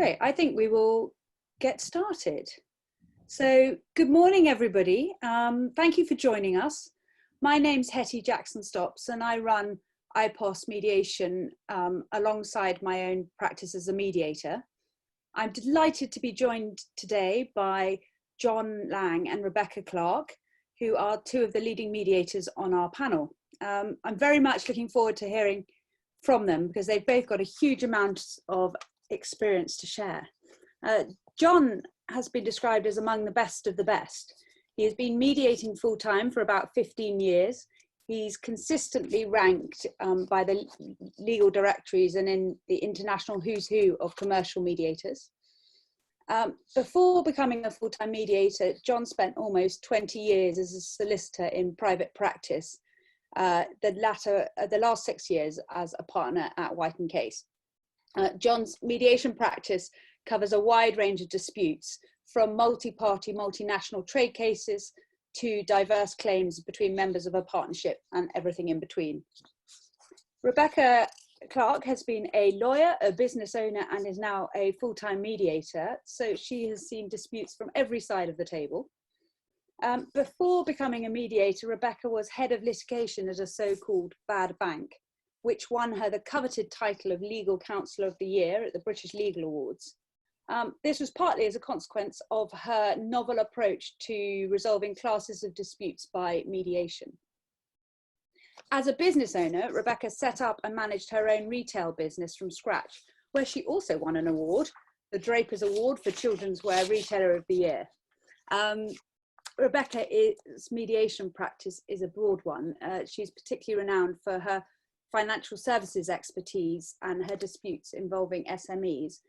Great, I think we will get started. So good morning, everybody. Thank you for joining us. My name's Henrietta Jackson-Stops and I run IPOS Mediation alongside my own practice as a mediator. I'm delighted to be joined today by Jon Lang and Rebecca Clark, who are two of the leading mediators on our panel. I'm very much looking forward to hearing from them because they've both got a huge amount of experience to share. Jon has been described as among the best of the best. He has been mediating full-time for about 15 years. He's consistently ranked by the legal directories and in the international who's who of commercial mediators. Before becoming a full-time mediator, Jon spent almost 20 years as a solicitor in private practice, the last 6 years as a partner at White & Case. Jon's mediation practice covers a wide range of disputes, from multi-party, multinational trade cases to diverse claims between members of a partnership and everything in between. Rebecca Clark has been a lawyer, a business owner, and is now a full-time mediator, so she has seen disputes from every side of the table. Before becoming a mediator, Rebecca was head of litigation at a so-called bad bank, which won her the coveted title of Legal Counsel of the Year at the British Legal Awards. This was partly as a consequence of her novel approach to resolving classes of disputes by mediation. As a business owner, Rebecca set up and managed her own retail business from scratch, where she also won an award, the Draper's Award for Children's Wear Retailer of the Year. Rebecca's mediation practice is a broad one. She's particularly renowned for her financial services expertise and her disputes involving SMEs,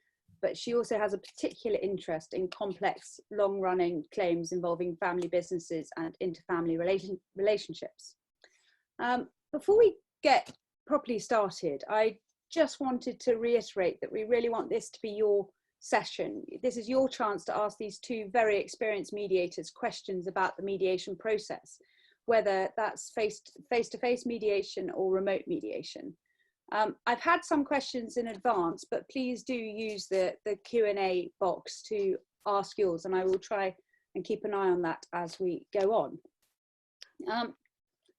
but she also has a particular interest in complex, long-running claims involving family businesses and interfamily relationships. Before we get properly started, I just wanted to reiterate that we really want this to be your session. This is your chance to ask these two very experienced mediators questions about the mediation process, whether that's face-to-face mediation or remote mediation. I've had some questions in advance, but please do use the Q&A box to ask yours, and I will try and keep an eye on that as we go on.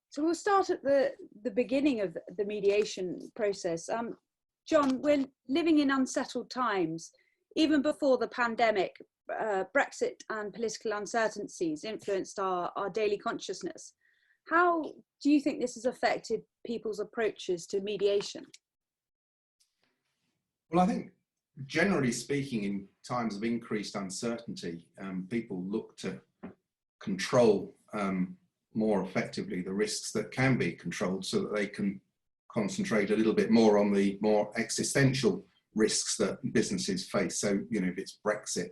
So we'll start at the beginning of the mediation process. Jon, we're living in unsettled times. Even before the pandemic, Brexit and political uncertainties influenced our daily consciousness. How do you think this has affected people's approaches to mediation? Well, I think generally speaking, in times of increased uncertainty, people look to control more effectively the risks that can be controlled so that they can concentrate a little bit more on the more existential risks that businesses face. So, you know, if it's Brexit,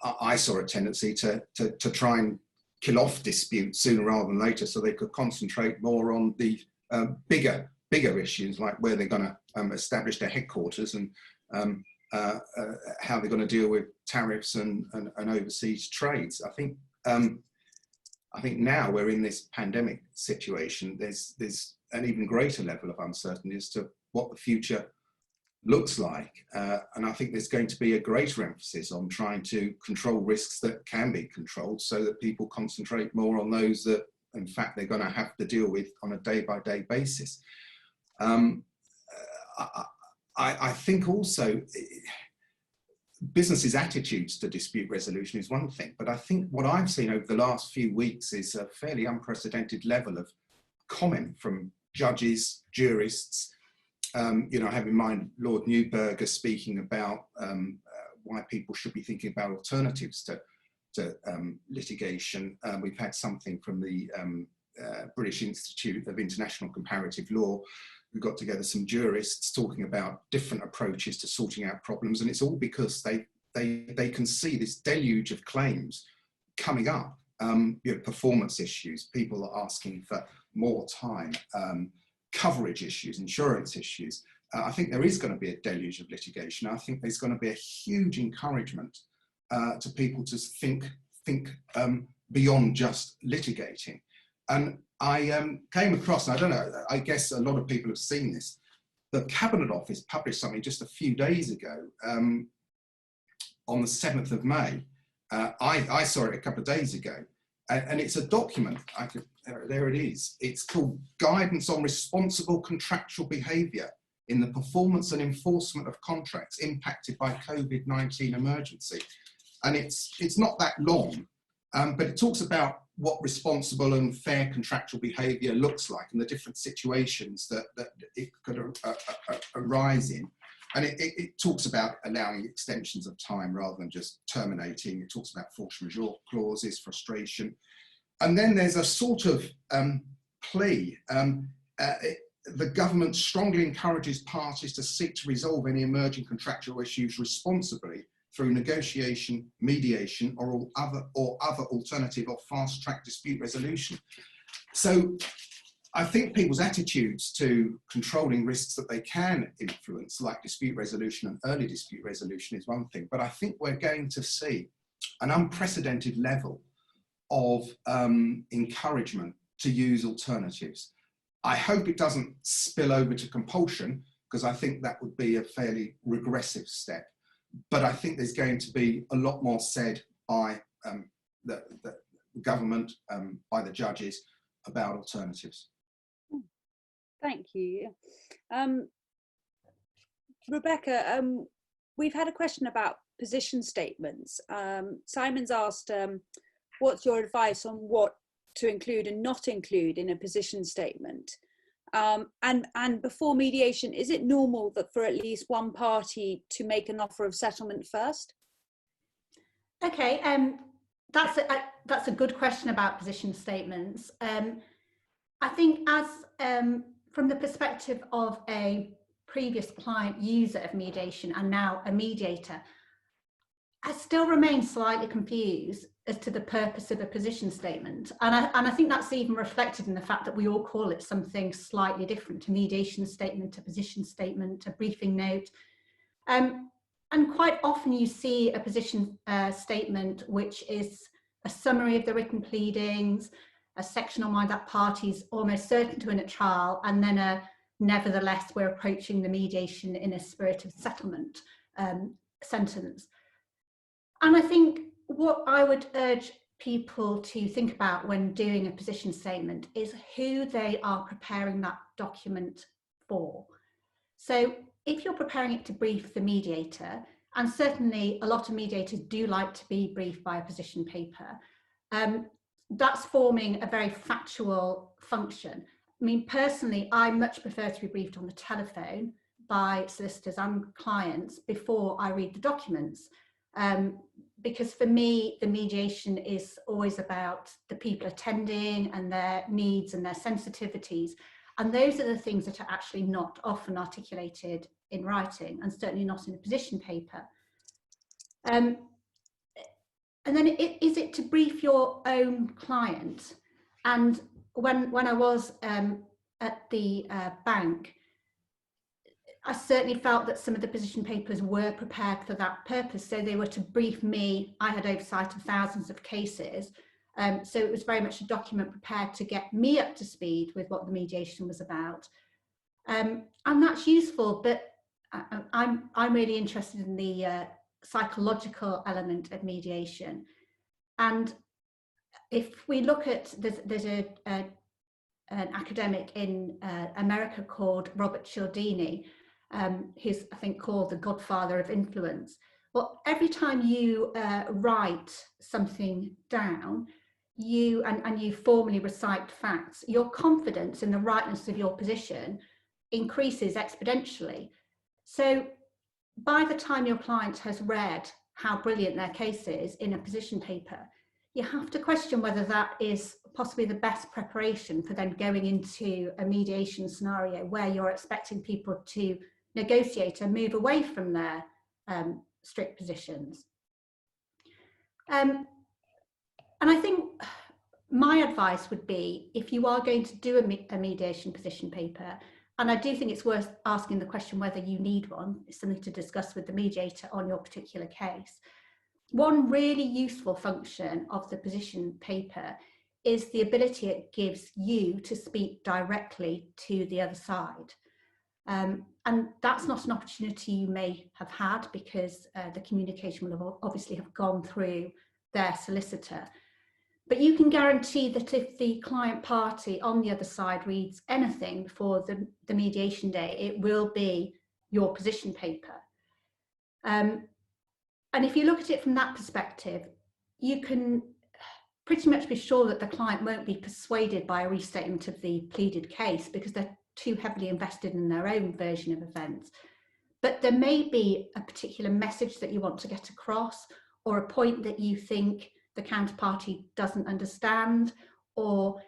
I saw a tendency to try and kill off disputes sooner rather than later so they could concentrate more on the bigger issues, like where they're going to establish their headquarters and how they're going to deal with tariffs and overseas trades. I think now we're in this pandemic situation, there's an even greater level of uncertainty as to what the future looks like. And I think there's going to be a greater emphasis on trying to control risks that can be controlled so that people concentrate more on those that, in fact, they're going to have to deal with on a day-by-day basis. I think also businesses' attitudes to dispute resolution is one thing, but I think what I've seen over the last few weeks is a fairly unprecedented level of comment from judges, jurists. You know, I have in mind Lord Newberger speaking about why people should be thinking about alternatives to litigation. We've had something from the British Institute of International Comparative Law. We've got together some jurists talking about different approaches to sorting out problems, and it's all because they can see this deluge of claims coming up. You know, performance issues, people are asking for more time, coverage issues, insurance issues. I think there is going to be a deluge of litigation. I think there's going to be a huge encouragement to people to think beyond just litigating. And I came across, I don't know, I guess a lot of people have seen this, the Cabinet Office published something just a few days ago on the 7th of May. I saw it a couple of days ago, and it's a document. There it is. It's called Guidance on Responsible Contractual Behaviour in the Performance and Enforcement of Contracts Impacted by COVID-19 Emergency. And it's not that long, but it talks about what responsible and fair contractual behaviour looks like and the different situations that it could arise in. And it talks about allowing extensions of time rather than just terminating. It talks about force majeure clauses, frustration. And then there's a sort of plea. The government strongly encourages parties to seek to resolve any emerging contractual issues responsibly through negotiation, mediation, or other alternative or fast-track dispute resolution. So I think people's attitudes to controlling risks that they can influence, like dispute resolution and early dispute resolution, is one thing, but I think we're going to see an unprecedented level of encouragement to use alternatives. I hope it doesn't spill over to compulsion, because I think that would be a fairly regressive step. But I think there's going to be a lot more said by the government, by the judges, about alternatives. Thank you. Rebecca, we've had a question about position statements. Simon's asked, what's your advice on what to include and not include in a position statement? And before mediation, is it normal that for at least one party to make an offer of settlement first? Okay, that's a good question about position statements. I think as from the perspective of a previous client user of mediation and now a mediator, I still remain slightly confused as to the purpose of a position statement. And I think that's even reflected in the fact that we all call it something slightly different: a mediation statement, a position statement, a briefing note. And quite often you see a position statement which is a summary of the written pleadings, a section on why that party's almost certain to win at trial, and then a nevertheless we're approaching the mediation in a spirit of settlement sentence. And I think what I would urge people to think about when doing a position statement is who they are preparing that document for. So if you're preparing it to brief the mediator, and certainly a lot of mediators do like to be briefed by a position paper, that's forming a very factual function. I mean, personally, I much prefer to be briefed on the telephone by solicitors and clients before I read the documents. Because for me, the mediation is always about the people attending and their needs and their sensitivities. And those are the things that are actually not often articulated in writing, and certainly not in a position paper. And then is it to brief your own client? And when I was at the bank, I certainly felt that some of the position papers were prepared for that purpose. So they were to brief me. I had oversight of thousands of cases. So it was very much a document prepared to get me up to speed with what the mediation was about. And that's useful, but I'm really interested in the psychological element of mediation. And if we look at, there's an academic in America called Robert Cialdini, who's I think called the godfather of influence. Well, every time you write something down, you formally recite facts, your confidence in the rightness of your position increases exponentially. So by the time your client has read how brilliant their case is in a position paper, you have to question whether that is possibly the best preparation for then going into a mediation scenario where you're expecting people to negotiate and move away from their strict positions. And I think my advice would be, if you are going to do a mediation position paper, and I do think it's worth asking the question whether you need one, it's something to discuss with the mediator on your particular case. One really useful function of the position paper is the ability it gives you to speak directly to the other side. And that's not an opportunity you may have had, because the communication will have obviously have gone through their solicitor. But you can guarantee that if the client party on the other side reads anything before the mediation day, it will be your position paper. And if you look at it from that perspective, you can pretty much be sure that the client won't be persuaded by a restatement of the pleaded case, because they're too heavily invested in their own version of events. But there may be a particular message that you want to get across, or a point that you think the counterparty doesn't understand, or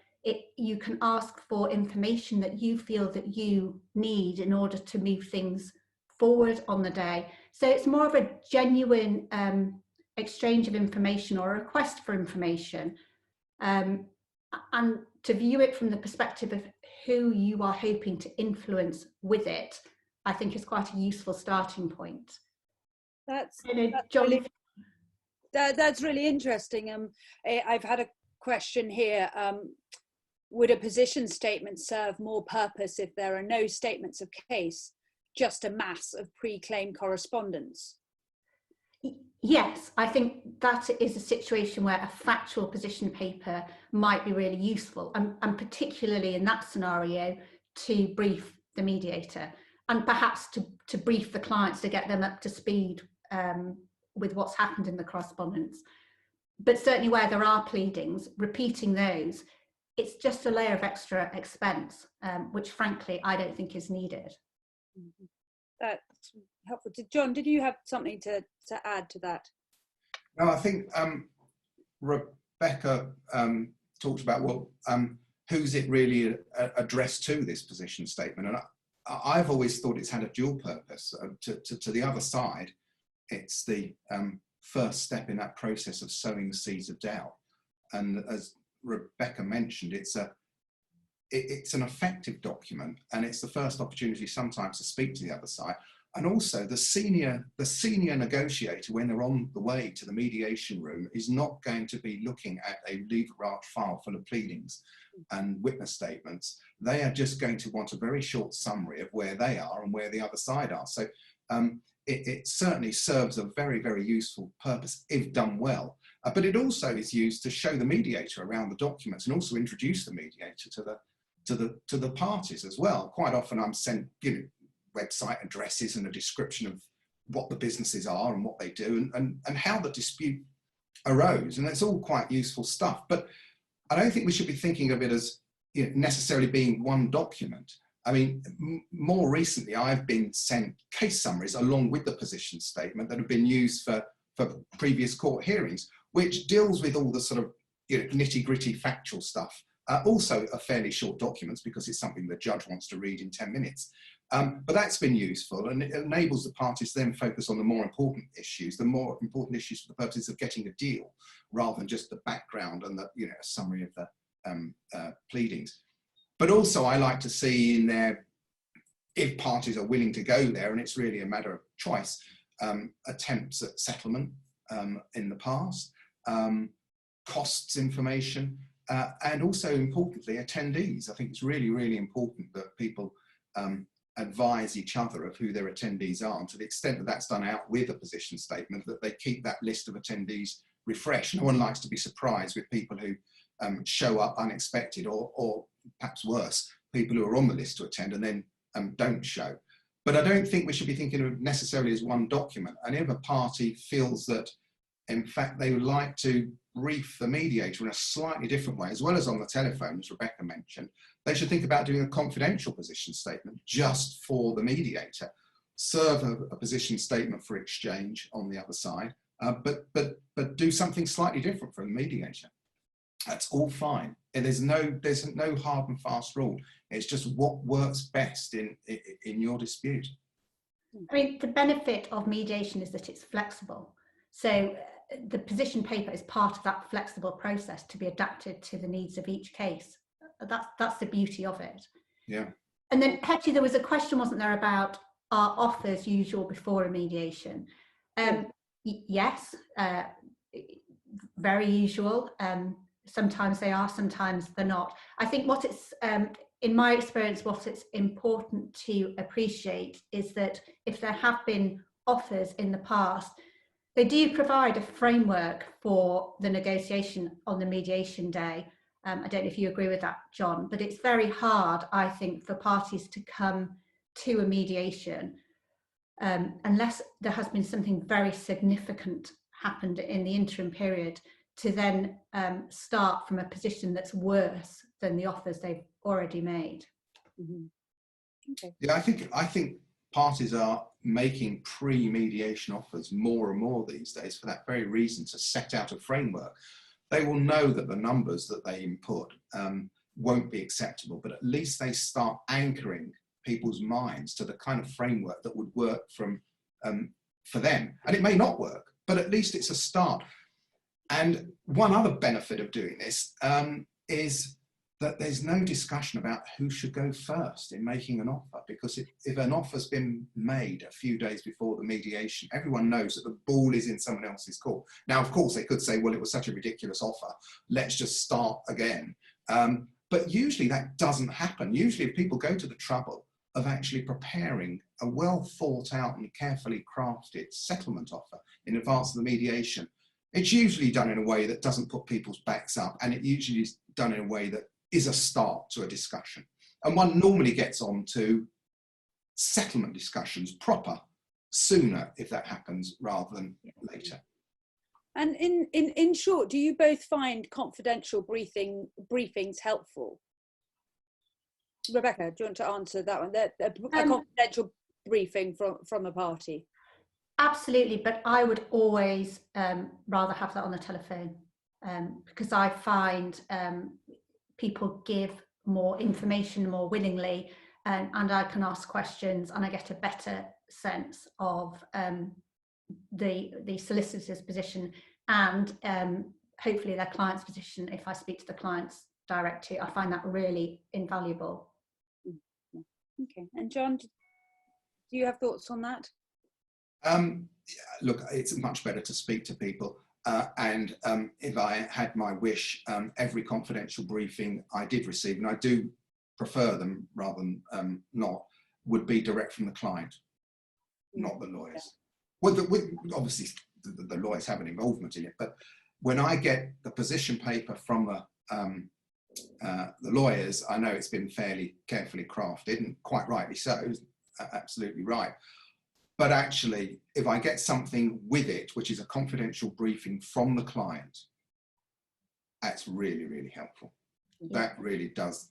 you can ask for information that you feel that you need in order to move things forward on the day. So it's more of a genuine exchange of information, or a request for information, and to view it from the perspective of who you are hoping to influence with it, I think is quite a useful starting point. That's Jon, that's really interesting. I've had a question here. Would a position statement serve more purpose if there are no statements of case, just a mass of pre-claim correspondence? Yes, I think that is a situation where a factual position paper might be really useful, and particularly in that scenario, to brief the mediator, and perhaps to brief the clients to get them up to speed with what's happened in the correspondence. But certainly where there are pleadings, repeating those, it's just a layer of extra expense, which frankly I don't think is needed. That's helpful. Jon, did you have something to add to that? No, I think Rebecca talked about, well, who's it really addressed to, this position statement? And I've always thought it's had a dual purpose. To the other side, it's the first step in that process of sowing the seeds of doubt. And as Rebecca mentioned, it's an effective document, and it's the first opportunity sometimes to speak to the other side. And also the senior negotiator, when they're on the way to the mediation room, is not going to be looking at a legal arch file full of pleadings and witness statements. They are just going to want a very short summary of where they are and where the other side are. So it certainly serves a very, very useful purpose if done well. But it also is used to show the mediator around the documents, and also introduce the mediator to the parties as well. Quite often I'm sent, website addresses and a description of what the businesses are and what they do, and how the dispute arose, and it's all quite useful stuff. But I don't think we should be thinking of it as necessarily being one document. I mean, more recently I've been sent case summaries along with the position statement that have been used for previous court hearings, which deals with all the sort of nitty-gritty factual stuff. Also are fairly short documents, because it's something the judge wants to read in 10 minutes. But that's been useful, and it enables the parties to then focus on the more important issues for the purposes of getting a deal, rather than just the background and the a summary of the pleadings. But also I like to see in there, if parties are willing to go there, and it's really a matter of choice, attempts at settlement in the past, costs information, and also importantly attendees. I think it's really, really important that people advise each other of who their attendees are, and to the extent that that's done out with a position statement, that they keep that list of attendees refreshed. No one likes to be surprised with people who show up unexpected, or perhaps worse, people who are on the list to attend and then don't show. But I don't think we should be thinking of it necessarily as one document. And if a party feels that in fact they would like to brief the mediator in a slightly different way, as well as on the telephone, as Rebecca mentioned, they should think about doing a confidential position statement just for the mediator, serve a position statement for exchange on the other side, but do something slightly different for the mediator. That's all fine. And there's no hard and fast rule. It's just what works best in your dispute. I mean, the benefit of mediation is that it's flexible. So the position paper is part of that flexible process to be adapted to the needs of each case. That's the beauty of it. Yeah. And then, Hetty, there was a question, wasn't there, about are offers usual before a mediation? Yes, very usual. Sometimes they are, sometimes they're not. I think what it's in my experience, what it's important to appreciate is that if there have been offers in the past, they do provide a framework for the negotiation on the mediation day. I don't know if you agree with that, John, but it's very hard, I think, for parties to come to a mediation unless there has been something very significant happened in the interim period, to then start from a position that's worse than the offers they've already made. Mm-hmm. Okay. Yeah, I think parties are making pre-mediation offers more and more these days for that very reason, to set out a framework. They will know that the numbers that they input won't be acceptable, but at least they start anchoring people's minds to the kind of framework that would work for them. And it may not work, but at least it's a start. And one other benefit of doing this is that there's no discussion about who should go first in making an offer, because if an offer's been made a few days before the mediation, everyone knows that the ball is in someone else's court. Now, of course, they could say, well, it was such a ridiculous offer, let's just start again. But usually that doesn't happen. Usually if people go to the trouble of actually preparing a well thought out and carefully crafted settlement offer in advance of the mediation, it's usually done in a way that doesn't put people's backs up, and it usually is done in a way that is a start to a discussion. And one normally gets on to settlement discussions proper sooner if that happens rather than later. And in short, do you both find confidential briefings helpful? Rebecca, do you want to answer that one? A confidential briefing from a party. Absolutely, but I would always rather have that on the telephone because I find people give more information more willingly, and I can ask questions and I get a better sense of the solicitor's position and hopefully their client's position if I speak to the clients directly. I find that really invaluable. Okay, and John, do you have thoughts on that? Look, it's much better to speak to people. And if I had my wish, every confidential briefing I did receive, and I do prefer them rather than not, would be direct from the client, not the lawyers. Well, obviously the lawyers have an involvement in it, but when I get the position paper from the lawyers, I know it's been fairly carefully crafted, and quite rightly so, absolutely right. But actually, if I get something with it, which is a confidential briefing from the client, that's really, really helpful. Yeah. That really does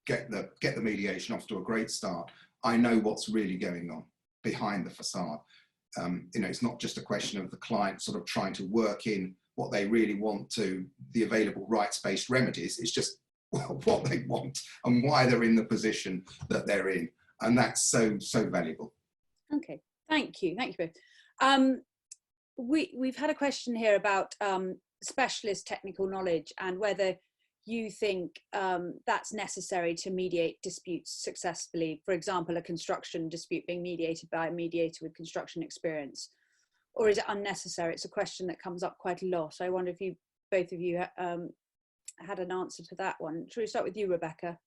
get the mediation off to a great start. I know what's really going on behind the facade. You know, it's not just a question of the client sort of trying to work in what they really want to the available rights-based remedies. It's just what they want and why they're in the position that they're in. And that's so valuable. Okay. Thank you both. We've had a question here about specialist technical knowledge and whether you think that's necessary to mediate disputes successfully. For example, a construction dispute being mediated by a mediator with construction experience, or is it unnecessary? It's a question that comes up quite a lot. I wonder if both of you had an answer to that one. Shall we start with you, Rebecca?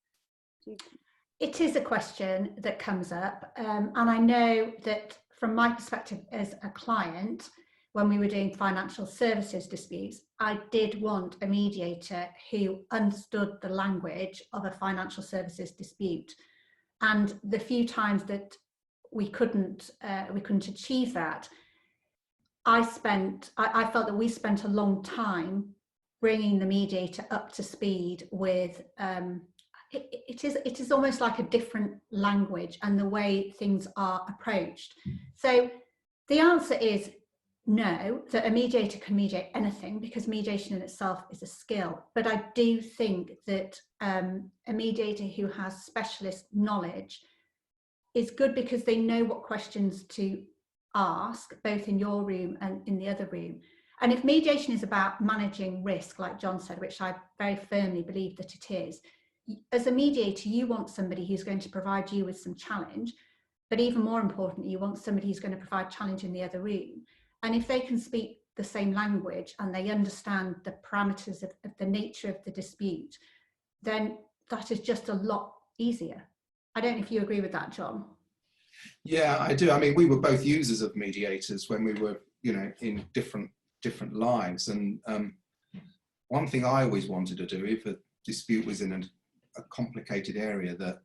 It is a question that comes up, and I know that from my perspective as a client, when we were doing financial services disputes, I did want a mediator who understood the language of a financial services dispute. And the few times that we couldn't achieve that, I felt that we spent a long time bringing the mediator up to speed with it is almost like a different language and the way things are approached. So the answer is no, that a mediator can mediate anything, because mediation in itself is a skill. But I do think that a mediator who has specialist knowledge is good because they know what questions to ask, both in your room and in the other room. And if mediation is about managing risk, like John said, which I very firmly believe that it is, as a mediator, you want somebody who's going to provide you with some challenge, but even more importantly, you want somebody who's going to provide challenge in the other room. And if they can speak the same language and they understand the parameters of the nature of the dispute, then that is just a lot easier. I don't know if you agree with that, Jon. Yeah, I do. I mean, we were both users of mediators when we were, you know, in different lives. And one thing I always wanted to do, if a dispute was in a complicated area that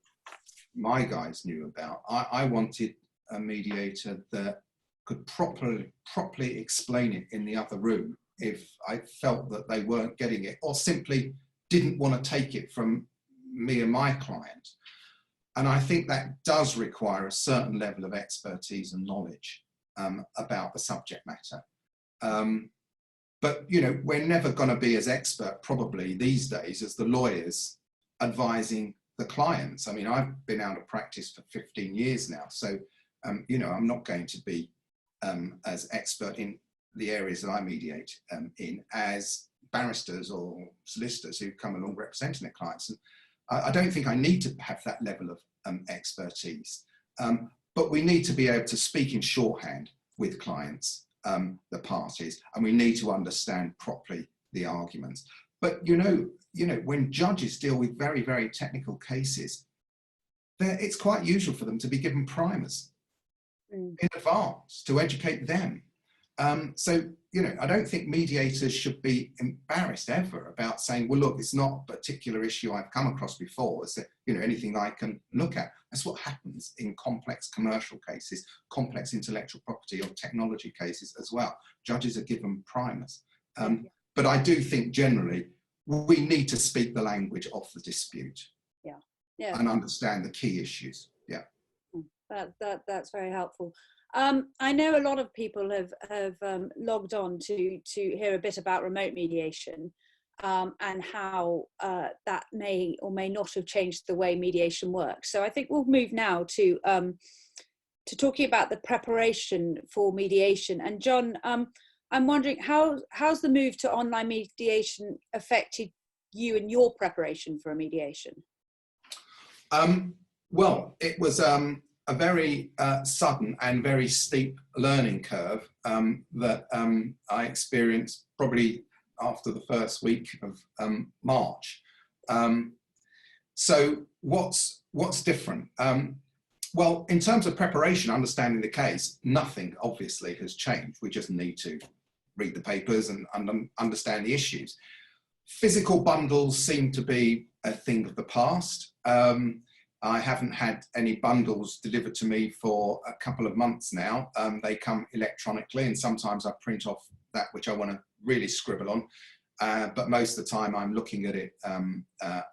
my guys knew about, I wanted a mediator that could properly explain it in the other room if I felt that they weren't getting it, or simply didn't want to take it from me and my client. And I think that does require a certain level of expertise and knowledge about the subject matter. But, you know, we're never going to be as expert probably these days as the lawyers advising the clients. I mean, I've been out of practice for 15 years now. So, you know, I'm not going to be as expert in the areas that I mediate in as barristers or solicitors who come along representing their clients. And I don't think I need to have that level of expertise, but we need to be able to speak in shorthand with clients, the parties, and we need to understand properly the arguments. But you know, when judges deal with very, very technical cases, it's quite usual for them to be given primers in advance to educate them. So, you know, I don't think mediators should be embarrassed ever about saying, well, look, it's not a particular issue I've come across before. Is there, you know, anything I can look at? That's what happens in complex commercial cases, complex intellectual property or technology cases as well. Judges are given primers. But I do think generally we need to speak the language of the dispute and understand the key issues. Yeah. That's very helpful. I know a lot of people have logged on to hear a bit about remote mediation and how that may or may not have changed the way mediation works. So I think we'll move now to talking about the preparation for mediation. And Jon, I'm wondering how's the move to online mediation affected you and your preparation for a mediation? Well, it was a very sudden and very steep learning curve that I experienced probably after the first week of March. So what's different? Well, in terms of preparation, understanding the case, nothing obviously has changed. We just need to read the papers and understand the issues. Physical bundles seem to be a thing of the past. I haven't had any bundles delivered to me for a couple of months now. They come electronically, and sometimes I print off that which I want to really scribble on. But most of the time I'm looking at it,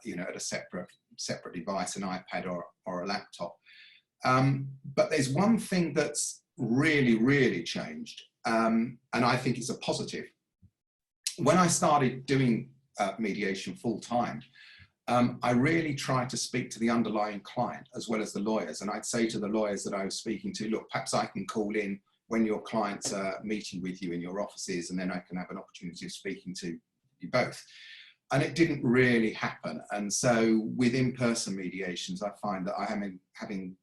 you know, at a separate device, an iPad or a laptop. But there's one thing that's really changed, and I think it's a positive. When I started doing mediation full time, I really tried to speak to the underlying client as well as the lawyers. And I'd say to the lawyers that I was speaking to, look, perhaps I can call in when your clients are meeting with you in your offices, and then I can have an opportunity of speaking to you both. And it didn't really happen. And so with in-person mediations, I find that I am having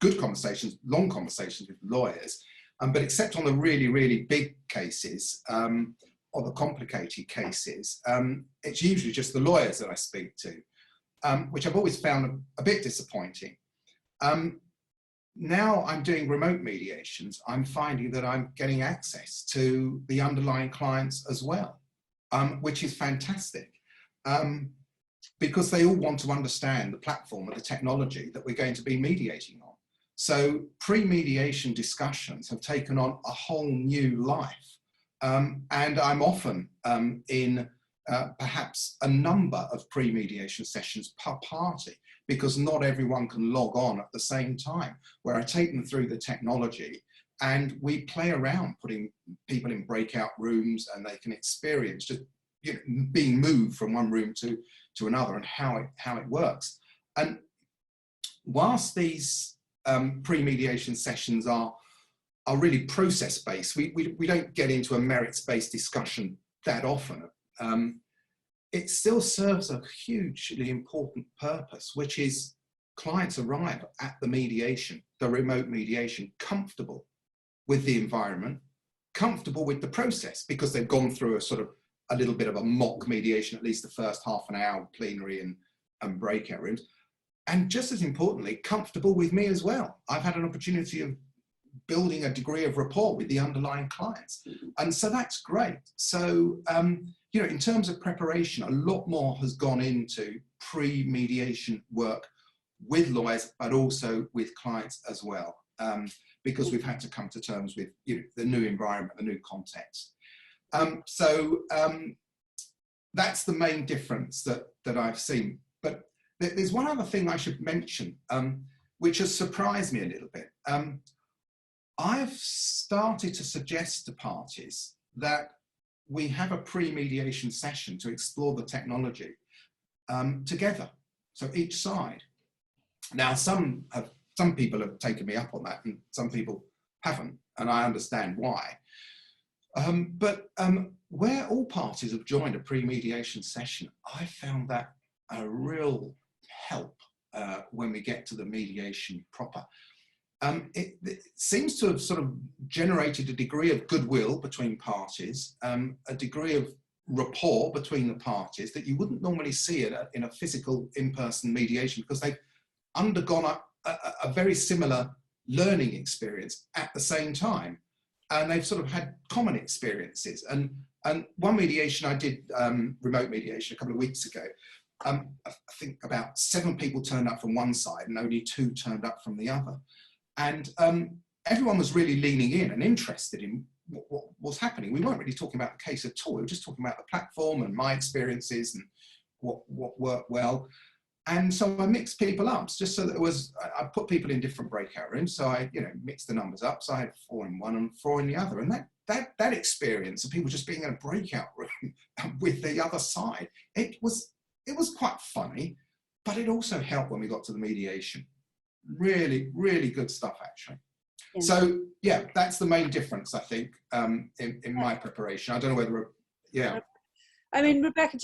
good conversations, long conversations with lawyers, but except on the really big cases, or the complicated cases, it's usually just the lawyers that I speak to, which I've always found a bit disappointing. Now I'm doing remote mediations, I'm finding that I'm getting access to the underlying clients as well, which is fantastic, because they all want to understand the platform and the technology that we're going to be mediating on. So pre-mediation discussions have taken on a whole new life. And I'm often in perhaps a number of pre-mediation sessions per party, because not everyone can log on at the same time, where I take them through the technology and we play around putting people in breakout rooms, and they can experience just, you know, being moved from one room to another and how it works. And whilst these pre-mediation sessions are really process-based, we don't get into a merits-based discussion that often. It still serves a hugely important purpose, which is clients arrive at the mediation, the remote mediation, comfortable with the environment, comfortable with the process, because they've gone through a little bit of a mock mediation, at least the first half an hour, plenary and breakout rooms. and just as importantly, comfortable with me as well. I've had an opportunity of building a degree of rapport with the underlying clients. And so that's great. So, you know, in terms of preparation, a lot more has gone into pre-mediation work with lawyers, but also with clients as well, because we've had to come to terms with, you know, the new environment, the new context. That's the main difference that I've seen. But there's one other thing I should mention, which has surprised me a little bit. I've started to suggest to parties that we have a pre-mediation session to explore the technology together, so each side. Now, some people have taken me up on that, and some people haven't, and I understand why. But where all parties have joined a pre-mediation session, I found that a real help when we get to the mediation proper. It seems to have sort of generated a degree of goodwill between parties, a degree of rapport between the parties that you wouldn't normally see in a physical in-person mediation, because they've undergone a very similar learning experience at the same time, and they've sort of had common experiences. And one mediation I did, remote mediation, a couple of weeks ago, I think about 7 people turned up from one side and only 2 turned up from the other. And everyone was really leaning in and interested in what was happening. We weren't really talking about the case at all. We were just talking about the platform and my experiences and what worked well. And so I mixed people up just so that it was, I put people in different breakout rooms. So I, you know, mixed the numbers up. So I had 4 in one and 4 in the other. And that experience of people just being in a breakout room with the other side, it was quite funny, but it also helped when we got to the mediation. Really, really good stuff, actually. Yeah. So yeah, that's the main difference, I think, in my preparation. I don't know whether, yeah. I mean, Rebecca,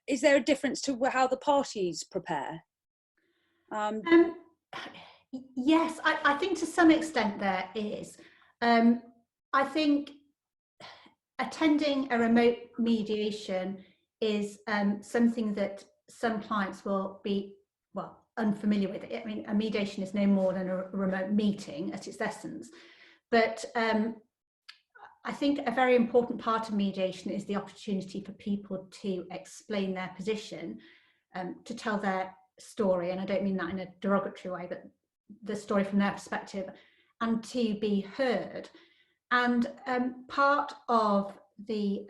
is there a difference to how the parties prepare? Yes, I think to some extent there is. I think attending a remote mediation is something that some clients will be, well, unfamiliar with it. I mean, a mediation is no more than a remote meeting at its essence. But I think a very important part of mediation is the opportunity for people to explain their position, to tell their story, and I don't mean that in a derogatory way, but the story from their perspective, and to be heard. And part of the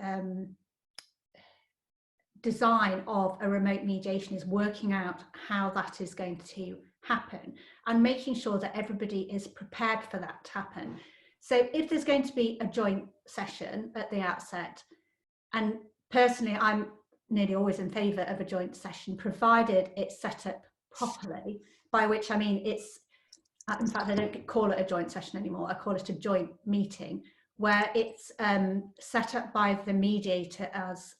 design of a remote mediation is working out how that is going to happen and making sure that everybody is prepared for that to happen. So if there's going to be a joint session at the outset, and personally I'm nearly always in favour of a joint session, provided it's set up properly, by which I mean it's, in fact I don't call it a joint session anymore, I call it a joint meeting, where it's set up by the mediator as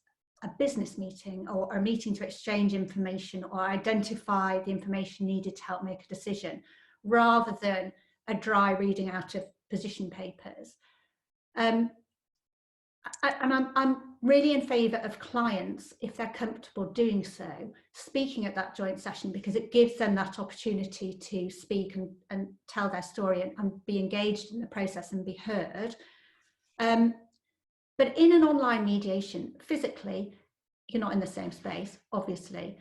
a business meeting or a meeting to exchange information or identify the information needed to help make a decision, rather than a dry reading out of position papers. And I'm really in favour of clients, if they're comfortable doing so, speaking at that joint session, because it gives them that opportunity to speak and tell their story and be engaged in the process and be heard. But in an online mediation, physically, you're not in the same space, obviously,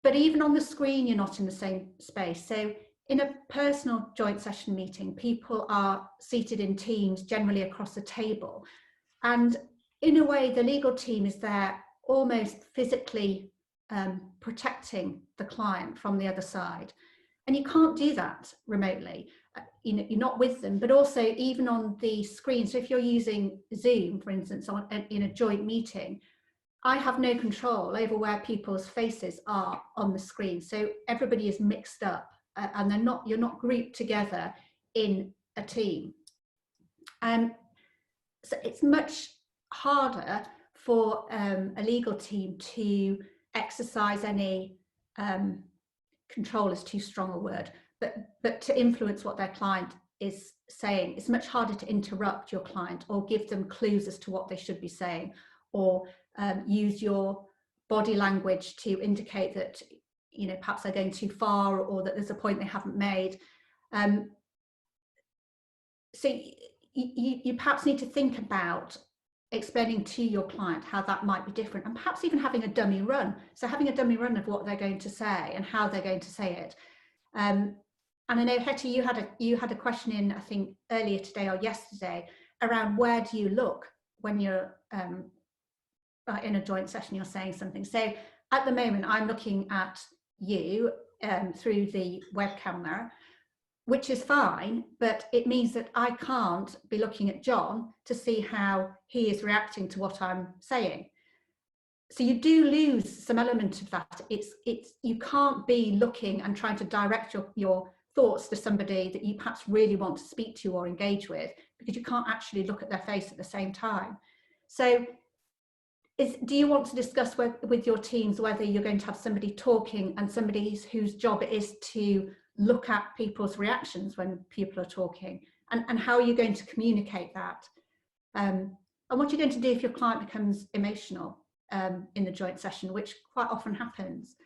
but even on the screen, you're not in the same space. So in a personal joint session meeting, people are seated in teams, generally across the table. And in a way, the legal team is there almost physically protecting the client from the other side. And you can't do that remotely. You know, you're not with them, but also even on the screen. So if you're using Zoom, for instance, in a joint meeting, I have no control over where people's faces are on the screen. So everybody is mixed up and you're not grouped together in a team. So it's much harder for a legal team to exercise any control is too strong a word, but to influence what their client is saying. It's much harder to interrupt your client or give them clues as to what they should be saying, or use your body language to indicate that you know, perhaps they're going too far, or that there's a point they haven't made. So you perhaps need to think about explaining to your client how that might be different, and perhaps even having a dummy run. So having a dummy run of what they're going to say and how they're going to say it. And I know, Hetty, you had a question in, I think, earlier today or yesterday around where do you look when you're in a joint session, you're saying something. So at the moment, I'm looking at you through the web camera, which is fine, but it means that I can't be looking at Jon to see how he is reacting to what I'm saying. So you do lose some element of that. You can't be looking and trying to direct your thoughts to somebody that you perhaps really want to speak to or engage with, because you can't actually look at their face at the same time. So do you want to discuss with your teams whether you're going to have somebody talking and somebody whose job it is to look at people's reactions when people are talking, and how are you going to communicate that? And what you're going to do if your client becomes emotional in the joint session, which quite often happens.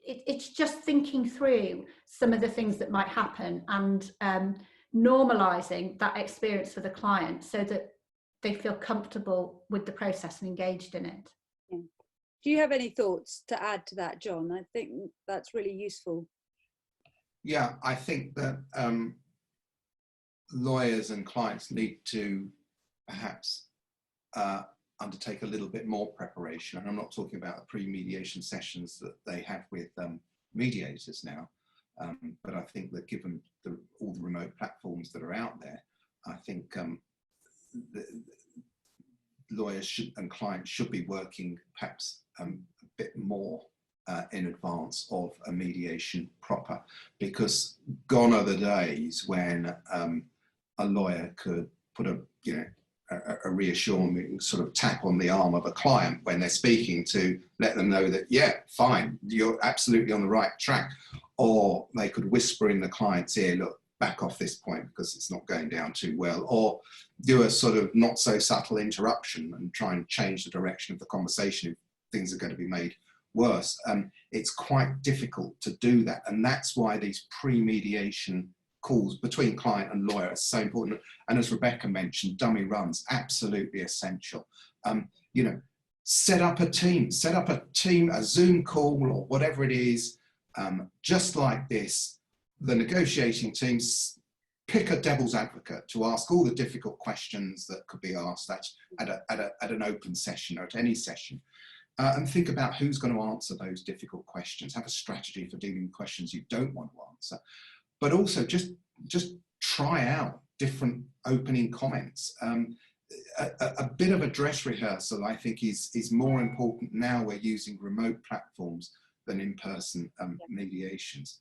It's just thinking through some of the things that might happen and normalizing that experience for the client so that they feel comfortable with the process and engaged in it. Yeah. Do you have any thoughts to add to that, Jon? I think that's really useful. Yeah, I think that lawyers and clients need to perhaps undertake a little bit more preparation. And I'm not talking about the pre-mediation sessions that they have with mediators now, but I think that given all the remote platforms that are out there, I think the lawyers and clients should be working perhaps a bit more in advance of a mediation proper, because gone are the days when a lawyer could put a reassuring sort of tap on the arm of a client when they're speaking to let them know that, yeah, fine, you're absolutely on the right track. Or they could whisper in the client's ear, look, back off this point because it's not going down too well. Or do a sort of not so subtle interruption and try and change the direction of the conversation if things are going to be made worse. It's quite difficult to do that. And that's why these pre-mediation calls between client and lawyer are so important. And as Rebecca mentioned, dummy runs, absolutely essential. You know, set up a team, a Zoom call or whatever it is, just like this. The negotiating teams pick a devil's advocate to ask all the difficult questions that could be asked at an open session or at any session. And think about who's going to answer those difficult questions. Have a strategy for dealing with questions you don't want to answer. But also just try out different opening comments. A bit of a dress rehearsal, I think, is more important now we're using remote platforms than in-person mediations.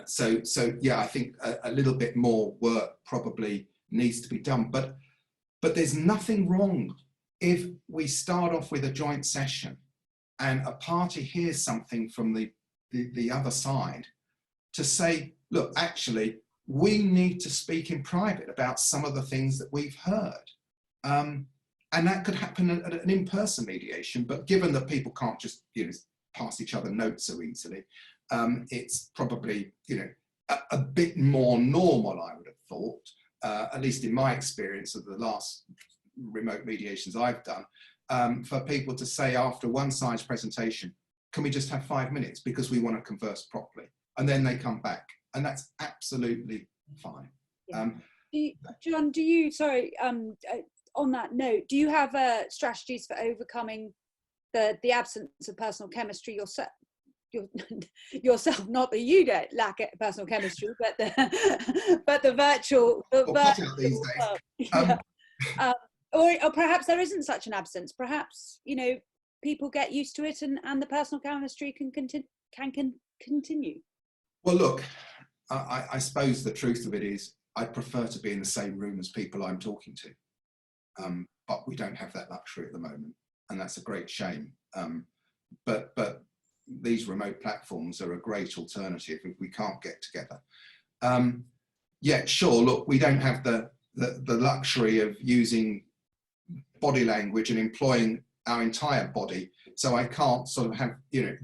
So yeah, I think a little bit more work probably needs to be done. But there's nothing wrong if we start off with a joint session and a party hears something from the other side to say, look, actually, we need to speak in private about some of the things that we've heard. And that could happen at an in-person mediation, but given that people can't just pass each other notes so easily, it's probably a bit more normal, I would have thought, at least in my experience of the last remote mediations I've done, for people to say after one side's presentation, can we just have 5 minutes because we want to converse properly? And then they come back, and that's absolutely fine. Yeah. Jon, do you, on that note, do you have strategies for overcoming the absence of personal chemistry yourself? Not that you don't lack personal chemistry, but the virtual these days. Yeah. Or perhaps there isn't such an absence. Perhaps people get used to it, and the personal chemistry can continue. Well, look, I suppose the truth of it is I prefer to be in the same room as people I'm talking to, but we don't have that luxury at the moment, and that's a great shame. But these remote platforms are a great alternative if we can't get together. Yeah, sure. Look, we don't have the luxury of using body language and employing our entire body so I can't sort of have,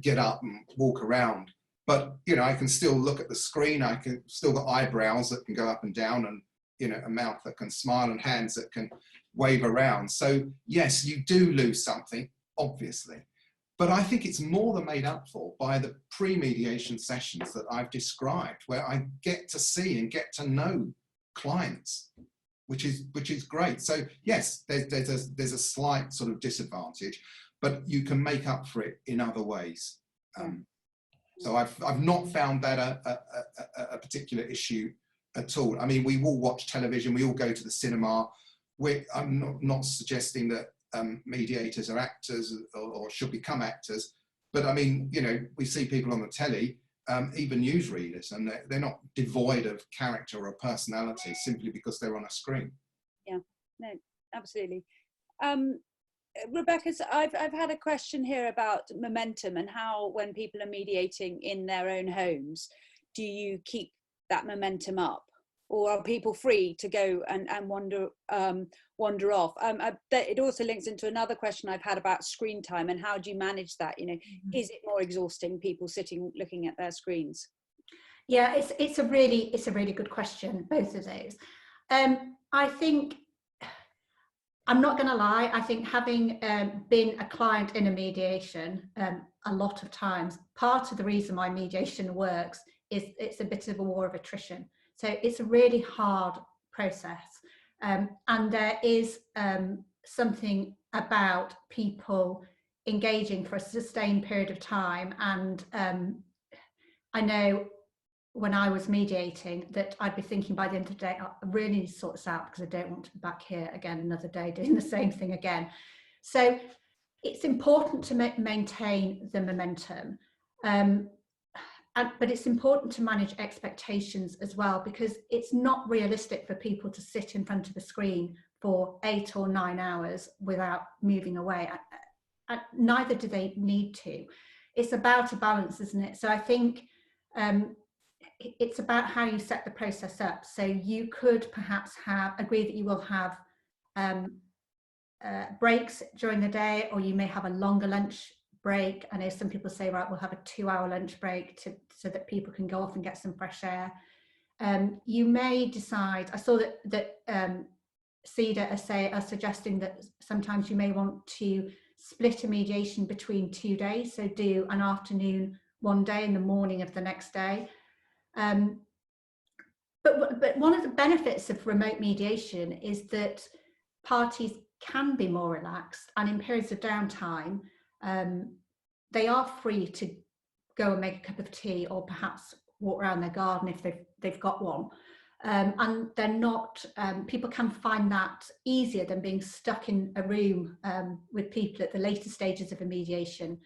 get up and walk around. But, I can still look at the screen. I can still got eyebrows that can go up and down, and, a mouth that can smile and hands that can wave around. So yes, you do lose something, obviously. But I think it's more than made up for by the pre-mediation sessions that I've described, where I get to see and get to know clients, which is great. So yes, there's a slight sort of disadvantage, but you can make up for it in other ways. So I've not found that a particular issue at all. I mean, we all watch television, we all go to the cinema. I'm not suggesting that mediators are actors or should become actors, but I mean, we see people on the telly, even newsreaders, and they're not devoid of character or personality simply because they're on a screen. Yeah, no, absolutely. Rebecca, I've had a question here about momentum and how, when people are mediating in their own homes, do you keep that momentum up, or are people free to go and wander off? It also links into another question I've had about screen time and how do you manage that? Is it more exhausting, people sitting looking at their screens? Yeah, it's a really good question, both of those. I think, I'm not going to lie, I think having been a client in a mediation a lot of times, part of the reason why mediation works is it's a bit of a war of attrition. So it's a really hard process. And there is something about people engaging for a sustained period of time. And I know when I was mediating that I'd be thinking by the end of the day, I really need to sort this out because I don't want to be back here again another day doing the same thing again. So it's important to maintain the momentum. But it's important to manage expectations as well, because it's not realistic for people to sit in front of a screen for 8 or 9 hours without moving away. Neither do they need to. It's about a balance, isn't it? So I think it's about how you set the process up. So you could perhaps agree that you will have breaks during the day, or you may have a longer lunch break. I know some people say, right, we'll have a 2-hour lunch break so that people can go off and get some fresh air. You may decide, I saw that CEDA are suggesting that sometimes you may want to split a mediation between 2 days, so do an afternoon one day and the morning of the next day. But one of the benefits of remote mediation is that parties can be more relaxed, and in periods of downtime, they are free to go and make a cup of tea, or perhaps walk around their garden if they've got one. And they're not, people can find that easier than being stuck in a room with people at the later stages of a mediation.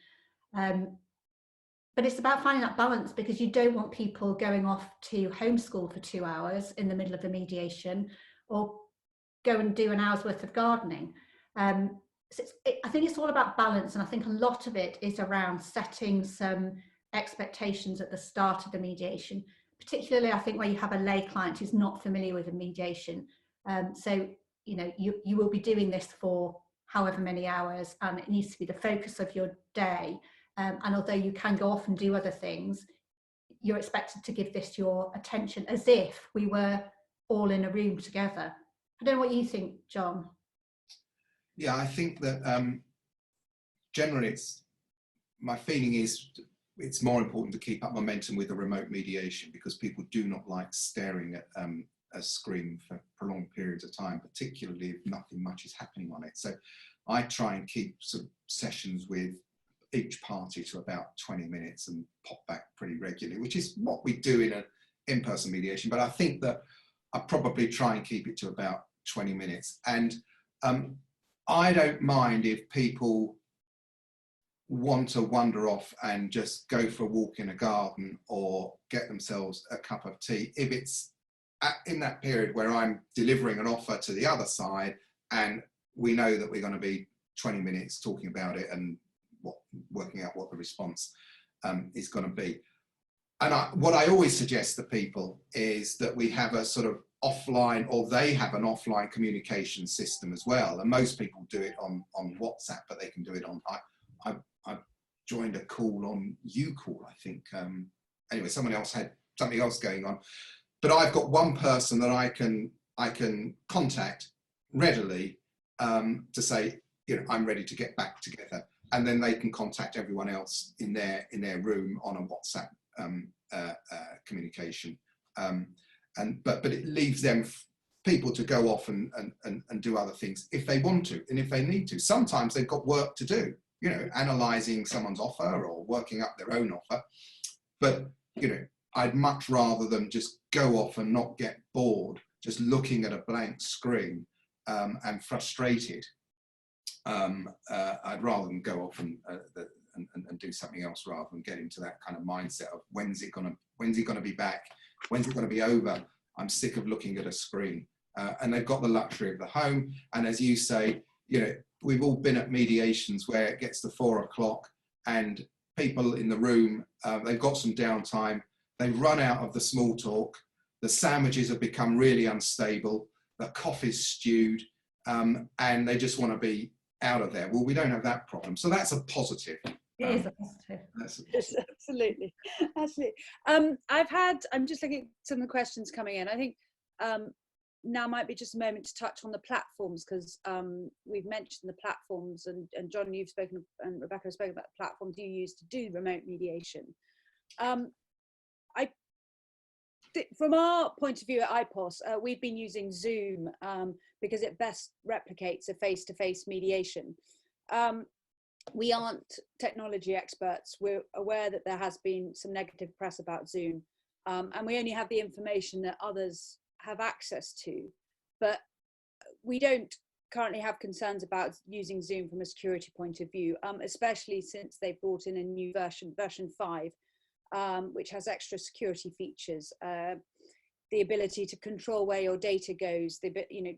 But it's about finding that balance, because you don't want people going off to homeschool for 2 hours in the middle of the mediation, or go and do an hour's worth of gardening. So I think it's all about balance, and I think a lot of it is around setting some expectations at the start of the mediation, particularly I think where you have a lay client who's not familiar with a mediation. So you will be doing this for however many hours, and it needs to be the focus of your day. And although you can go off and do other things, you're expected to give this your attention as if we were all in a room together. I don't know what you think, John. Yeah, I think that generally my feeling is it's more important to keep up momentum with a remote mediation, because people do not like staring at a screen for prolonged periods of time, particularly if nothing much is happening on it. So I try and keep sort of sessions with each party to about 20 minutes and pop back pretty regularly, which is what we do in an in-person mediation. But I think that I probably try and keep it to about 20 minutes. And I don't mind if people want to wander off and just go for a walk in a garden or get themselves a cup of tea, if it's in that period where I'm delivering an offer to the other side and we know that we're going to be 20 minutes talking about it and working out what the response is going to be. And what I always suggest to people is that we have a sort of offline, or they have an offline communication system as well. And most people do it on WhatsApp, but they can do it on I joined a call on UCall, I think. Anyway, someone else had something else going on, but I've got one person that I can contact readily to say, you know, I'm ready to get back together, and then they can contact everyone else in their room on a WhatsApp communication. But it leaves them people to go off and do other things if they want to and if they need to. Sometimes they've got work to do, you know, analysing someone's offer or working up their own offer. But, you know, I'd much rather them just go off and not get bored just looking at a blank screen and frustrated. I'd rather them go off and do something else rather than get into that kind of mindset of when's it gonna be back, when's it gonna be over. I'm sick of looking at a screen. And they've got the luxury of the home. And as you say, you know, we've all been at mediations where it gets to 4 o'clock and people in the room, they've got some downtime, they've run out of the small talk, the sandwiches have become really unstable, the coffee's stewed, and they just want to be out of there. Well, we don't have that problem. So that's a positive. It is a positive. Yes, absolutely. Absolutely. I'm just looking at some of the questions coming in. I think now might be just a moment to touch on the platforms, because we've mentioned the platforms, and John, you've spoken, and Rebecca has spoken about the platforms you use to do remote mediation. From our point of view at IPOS, we've been using Zoom because it best replicates a face-to-face mediation. We aren't technology experts. We're aware that there has been some negative press about Zoom, and we only have the information that others have access to. But we don't currently have concerns about using Zoom from a security point of view, especially since they brought in a new version 5, which has extra security features, the ability to control where your data goes,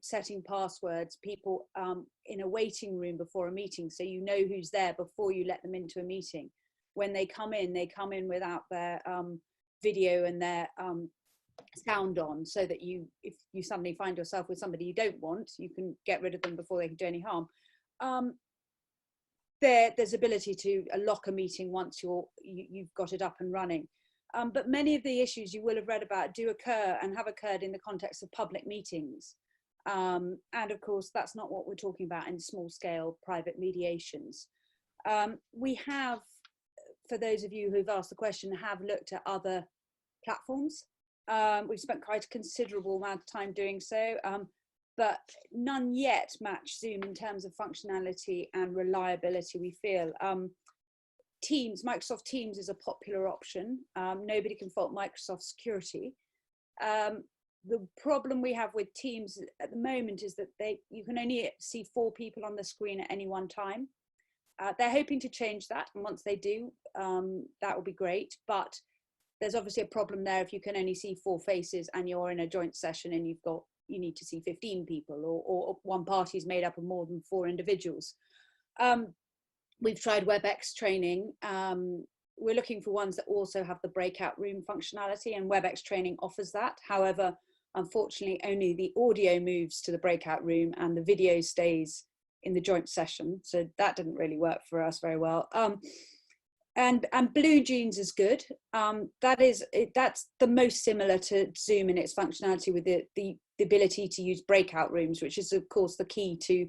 setting passwords, people in a waiting room before a meeting, so you know who's there before you let them into a meeting. When they come in without their video and their sound on, so that if you suddenly find yourself with somebody you don't want, you can get rid of them before they can do any harm. There's ability to lock a meeting once you've got it up and running. But many of the issues you will have read about do occur and have occurred in the context of public meetings. And of course, that's not what we're talking about in small scale private mediations. We have, for those of you who've asked the question, have looked at other platforms. We've spent quite a considerable amount of time doing so, but none yet match Zoom in terms of functionality and reliability, we feel. Microsoft Teams is a popular option. Nobody can fault Microsoft security. The problem we have with Teams at the moment is that you can only see 4 people on the screen at any one time. They're hoping to change that, and once they do, that will be great. But there's obviously a problem there if you can only see 4 faces and you're in a joint session and you need to see 15 people, or one party is made up of more than 4 individuals. We've tried WebEx training. We're looking for ones that also have the breakout room functionality, and WebEx training offers that. However, unfortunately, only the audio moves to the breakout room and the video stays in the joint session. So that didn't really work for us very well. And Blue Jeans is good. That's the most similar to Zoom in its functionality, with the ability to use breakout rooms, which is of course the key to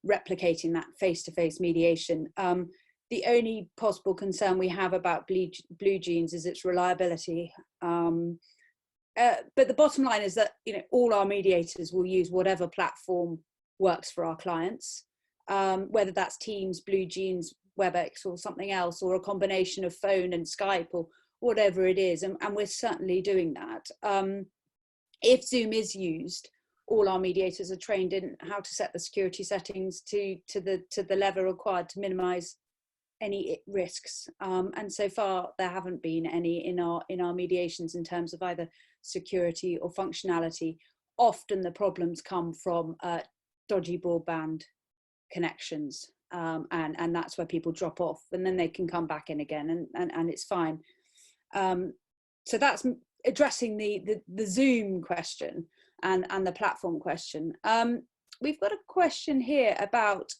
replicating that face-to-face mediation. The only possible concern we have about Blue Jeans is its reliability. But the bottom line is that all our mediators will use whatever platform works for our clients, whether that's Teams, Blue Jeans, WebEx, or something else, or a combination of phone and Skype, or whatever it is, and we're certainly doing that. If Zoom is used, all our mediators are trained in how to set the security settings to the level required to minimise any risks. And so far, there haven't been any in our mediations in terms of either security or functionality. Often the problems come from dodgy broadband connections, and that's where people drop off, and then they can come back in again, and it's fine. So that's addressing the Zoom question and the platform question. We've got a question here about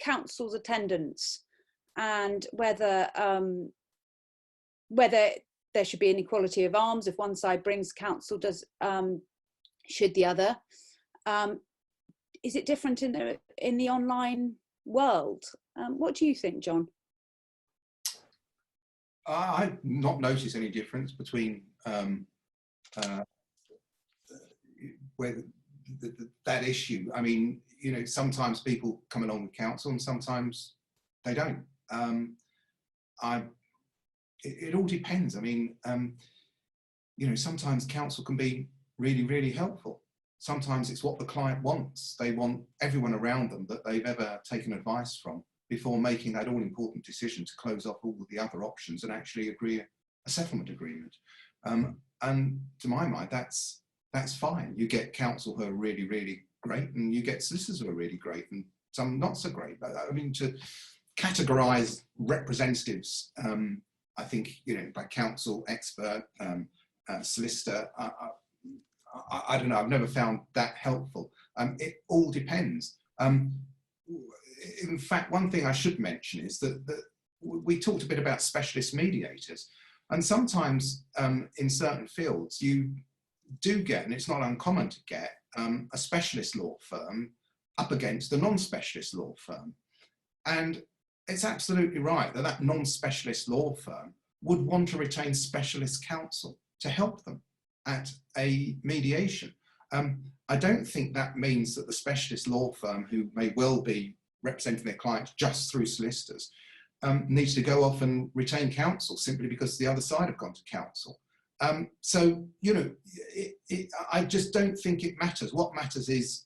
council's attendance and whether there should be an equality of arms. If one side brings counsel, should the other? Is it different in the online world? What do you think, Jon? I've not noticed any difference between that issue. I mean, you know, sometimes people come along with counsel and sometimes they don't. It all depends. I mean, you know, sometimes counsel can be really, really helpful. Sometimes it's what the client wants. They want everyone around them that they've ever taken advice from before making that all-important decision to close off all of the other options and actually agree a settlement agreement. And to my mind, that's fine. You get counsel who are really, really great, and you get solicitors who are really great, and some not so great. I mean, to categorise representatives, I think, you know, by counsel, expert, solicitor, I don't know, I've never found that helpful. It all depends. In fact, one thing I should mention is that we talked a bit about specialist mediators, and sometimes in certain fields you do get, and it's not uncommon to get, a specialist law firm up against a non-specialist law firm. And it's absolutely right that that non-specialist law firm would want to retain specialist counsel to help them at a mediation. I don't think that means that the specialist law firm, who may well be representing their clients just through solicitors, needs to go off and retain counsel simply because the other side have gone to counsel. So, you know, I just don't think it matters. What matters is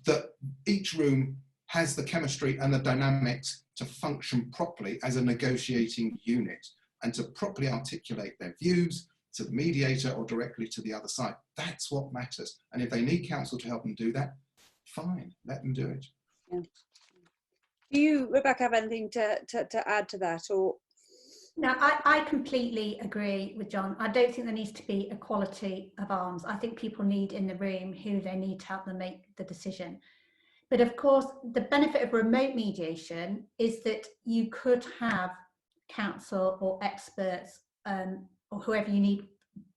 that each room has the chemistry and the dynamics to function properly as a negotiating unit and to properly articulate their views to the mediator or directly to the other side. That's what matters. And if they need counsel to help them do that, fine, let them do it. Yeah. Do you, Rebecca, have anything to add to that? Or no, I completely agree with Jon. I don't think there needs to be equality of arms. I think people need in the room who they need to help them make the decision. But of course, the benefit of remote mediation is that you could have counsel or experts or whoever you need,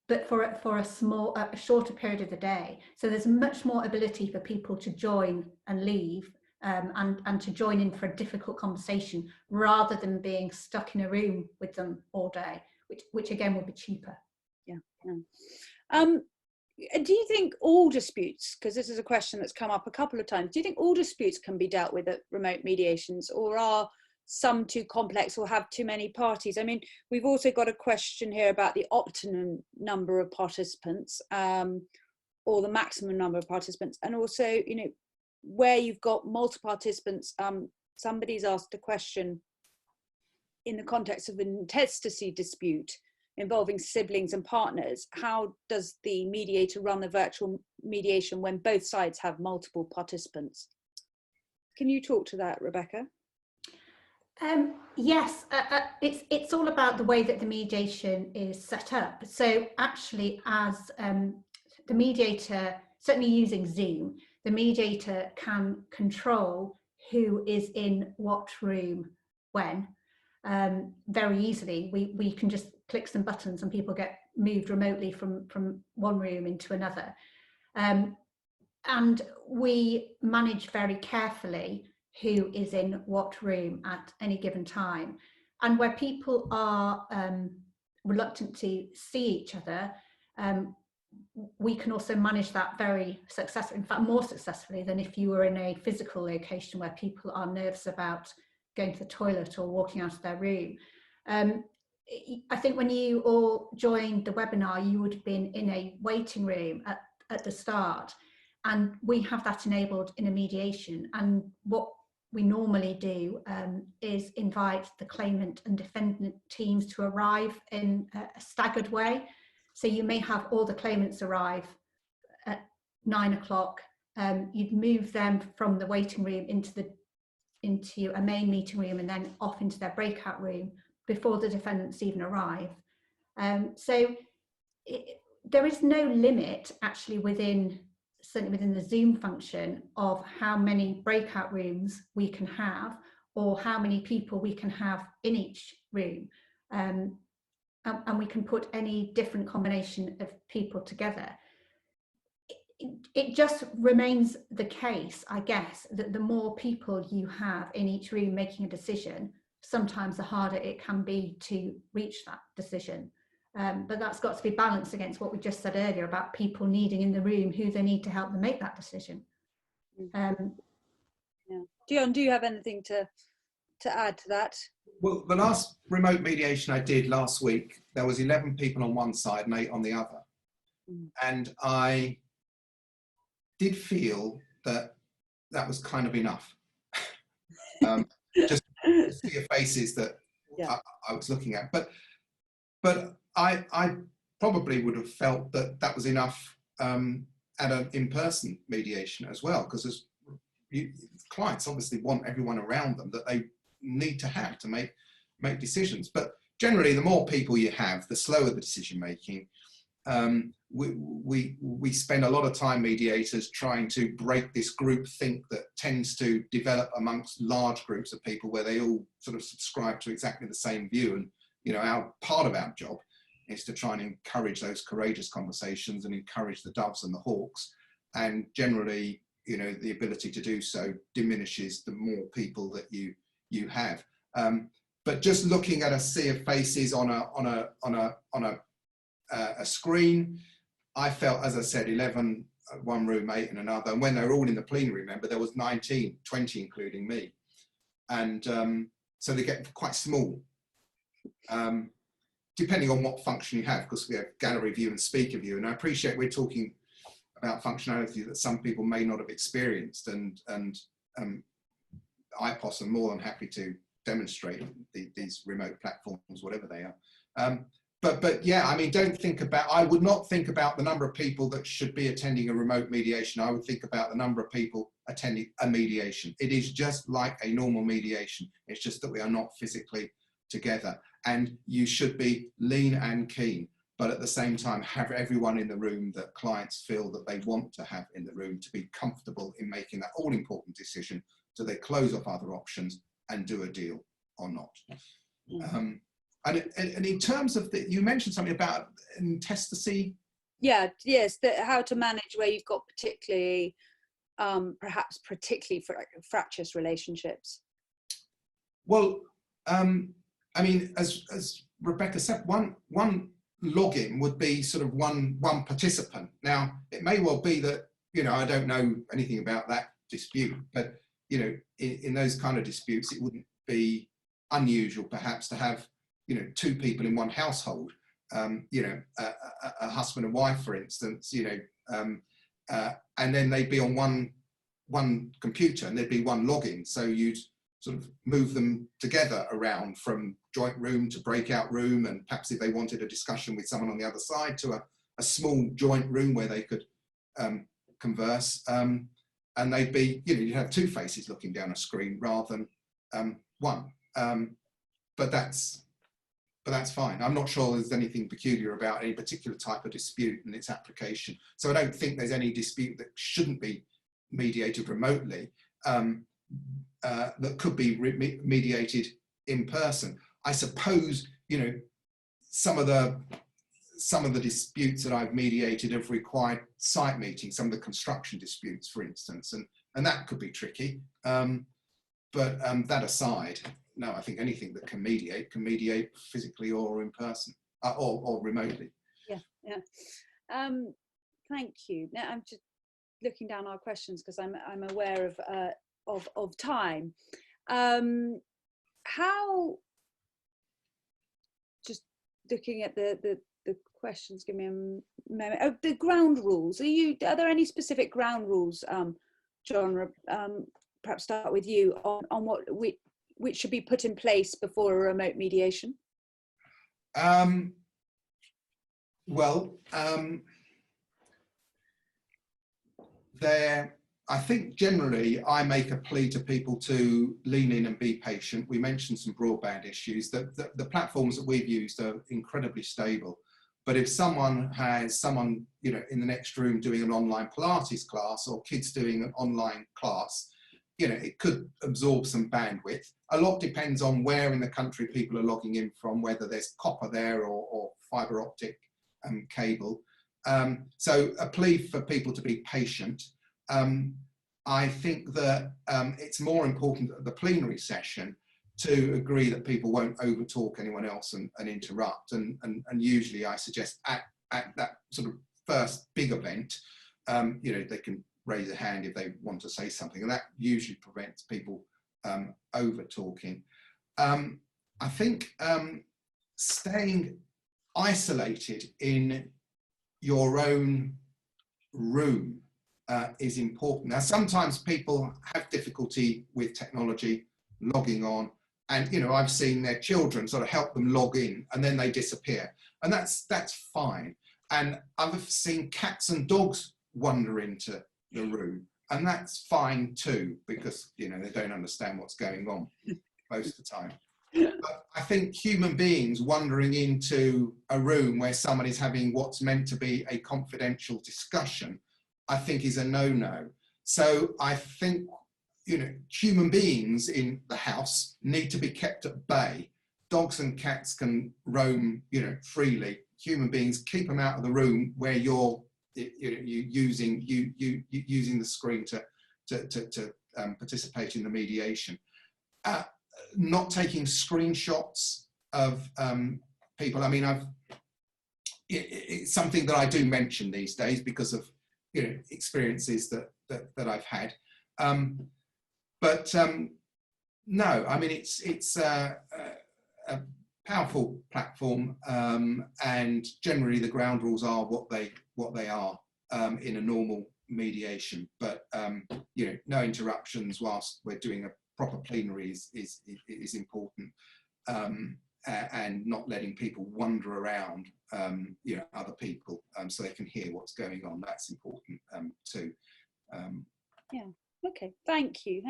but for a shorter period of the day. So there's much more ability for people to join and leave and to join in for a difficult conversation rather than being stuck in a room with them all day, which again would be cheaper. Yeah. Do you think all disputes, because this is a question that's come up a couple of times, do you think all disputes can be dealt with at remote mediations, or are some too complex or have too many parties? I mean, we've also got a question here about the optimum number of participants or the maximum number of participants, and also, you know, where you've got multiple participants. Somebody's asked a question in the context of an intestacy dispute involving siblings and partners. How does the mediator run the virtual mediation when both sides have multiple participants? Can you talk to that, Rebecca? Yes, it's all about the way that the mediation is set up. So actually, as the mediator, certainly using Zoom, the mediator can control who is in what room when very easily. We can just click some buttons and people get moved remotely from one room into another. And we manage very carefully who is in what room at any given time. And where people are reluctant to see each other, we can also manage that very successfully, in fact more successfully than if you were in a physical location where people are nervous about going to the toilet or walking out of their room. I think when you all joined the webinar, you would have been in a waiting room at the start, and we have that enabled in a mediation. And what we normally do is invite the claimant and defendant teams to arrive in a staggered way. So you may have all the claimants arrive at 9 o'clock. You'd move them from the waiting room into a main meeting room and then off into their breakout room before the defendants even arrive. So there is no limit actually certainly within the Zoom function of how many breakout rooms we can have or how many people we can have in each room. And we can put any different combination of people together. It just remains the case, I guess, that the more people you have in each room making a decision, sometimes the harder it can be to reach that decision. But that's got to be balanced against what we just said earlier about people needing in the room who they need to help them make that decision. Yeah. Jon, do you have anything to add to that? Well, the last remote mediation I did last week, there was 11 people on one side and 8 on the other. And I did feel that that was kind of enough. Just to see your faces that I was looking at. But I probably would have felt that that was enough at an in-person mediation as well, because clients obviously want everyone around them that they need to have to make decisions. But generally, the more people you have, the slower the decision making. We spend a lot of time, mediators, trying to break this group think that tends to develop amongst large groups of people where they all sort of subscribe to exactly the same view. And, you know, part of our job is to try and encourage those courageous conversations and encourage the doves and the hawks. And generally, you know, the ability to do so diminishes the more people that you have. But just looking at a sea of faces on a screen, I felt, as I said, 11 one room, 8 in another. And when they were all in the plenary, remember, there was 19, 20 including me. And so they get quite small, depending on what function you have, because we have gallery view and speaker view. And I appreciate we're talking about functionality that some people may not have experienced. And IPOS are more than happy to demonstrate these remote platforms, whatever they are. But yeah, I mean, I would not think about the number of people that should be attending a remote mediation. I would think about the number of people attending a mediation. It is just like a normal mediation. It's just that we are not physically together. And you should be lean and keen, but at the same time, have everyone in the room that clients feel that they want to have in the room to be comfortable in making that all-important decision. Do they close off other options and do a deal or not? And in terms of you mentioned something about intestacy. Yeah, yes, how to manage where you've got particularly, perhaps particularly fractious relationships. Well, I mean, as Rebecca said, one login would be sort of one participant. Now, it may well be that, you know, I don't know anything about that dispute, but, you know, in those kind of disputes, it wouldn't be unusual perhaps to have, you know, 2 people in one household, you know, a husband and wife, for instance, you know, and then they'd be on one computer and there'd be one login. So you'd sort of move them together around from joint room to breakout room, and perhaps if they wanted a discussion with someone on the other side, to a small joint room where they could converse, and they'd be, you know, you'd have 2 faces looking down a screen rather than one. But that's fine. I'm not sure there's anything peculiar about any particular type of dispute and its application. So I don't think there's any dispute that shouldn't be mediated remotely, that could be mediated in person. I suppose, you know, some of the disputes that I've mediated have required site meetings, some of the construction disputes, for instance, and that could be tricky. But that aside, no, I think anything that can mediate physically or in person, or remotely. Yeah. Thank you. Now I'm just looking down our questions because I'm aware of time. How, just looking at the questions, give me a moment. Oh, the ground rules. Are there any specific ground rules, Jon? Perhaps start with you on which should be put in place before a remote mediation? I think generally I make a plea to people to lean in and be patient. We mentioned some broadband issues. The platforms that we've used are incredibly stable. But if someone has you know, in the next room doing an online Pilates class, or kids doing an online class, you know, it could absorb some bandwidth. A lot depends on where in the country people are logging in from, whether there's copper there or fibre optic cable. So a plea for people to be patient. I think that it's more important at the plenary session to agree that people won't overtalk anyone else and interrupt. And usually I suggest at that sort of first big event, you know, they can raise a hand if they want to say something, and that usually prevents people over talking. I think staying isolated in your own room is important. Now, sometimes people have difficulty with technology, logging on, and you know, I've seen their children sort of help them log in and then they disappear, and that's fine. And I've seen cats and dogs wander into the room, and that's fine too, because you know, they don't understand what's going on most of the time. But I think human beings wandering into a room where someone is having what's meant to be a confidential discussion, I think is a no-no. So I think, you know, human beings in the house need to be kept at bay. Dogs and cats can roam, you know, freely. Human beings, keep them out of the room where you're using the screen to participate in the mediation. Not taking screenshots of people. I mean, it's something that I do mention these days because of, you know, experiences that I've had. But no, I mean, it's a powerful platform, and generally the ground rules are what they are in a normal mediation. But you know, no interruptions whilst we're doing a proper plenary is important, and not letting people wander around, you know, other people, so they can hear what's going on. That's important too. Yeah. Okay. Thank you.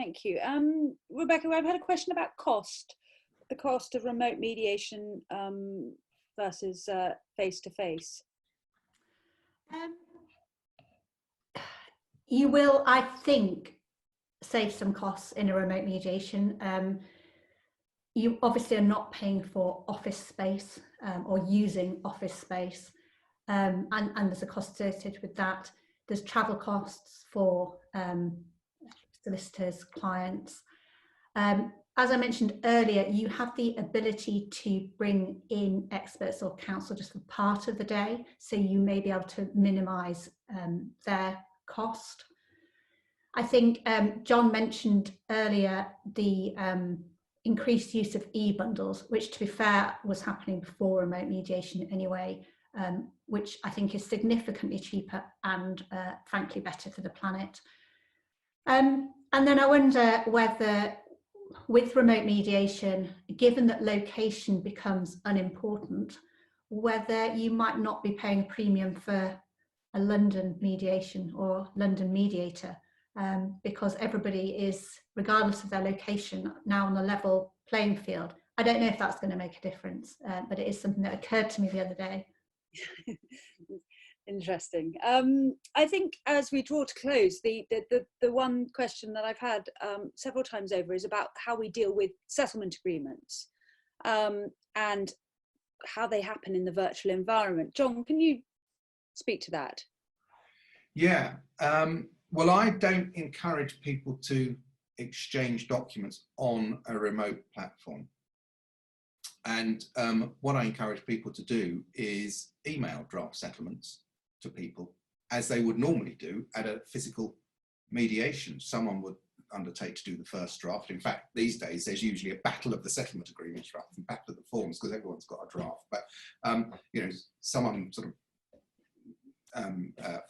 Rebecca, I've had a question about cost. The cost of remote mediation versus face-to-face. You will, I think, save some costs in a remote mediation. You obviously are not paying for office space or using office space, and there's a cost associated with that. There's travel costs for solicitors, clients. As I mentioned earlier, you have the ability to bring in experts or counsel just for part of the day, so you may be able to minimise their cost. I think Jon mentioned earlier the increased use of e-bundles, which, to be fair, was happening before remote mediation anyway, which I think is significantly cheaper and frankly better for the planet. And then I wonder whether, with remote mediation, given that location becomes unimportant, whether you might not be paying a premium for a London mediation or London mediator, because everybody is, regardless of their location, now on a level playing field. I don't know if that's going to make a difference, but it is something that occurred to me the other day. Interesting. I think as we draw to close, the one question that I've had several times over is about how we deal with settlement agreements and how they happen in the virtual environment. Jon, can you speak to that? Yeah. Well, I don't encourage people to exchange documents on a remote platform. And what I encourage people to do is email draft settlements to people as they would normally do at a physical mediation. Someone would undertake to do the first draft. In fact, these days, there's usually a battle of the settlement agreements rather than battle of the forms, because everyone's got a draft. But, you know, someone sort of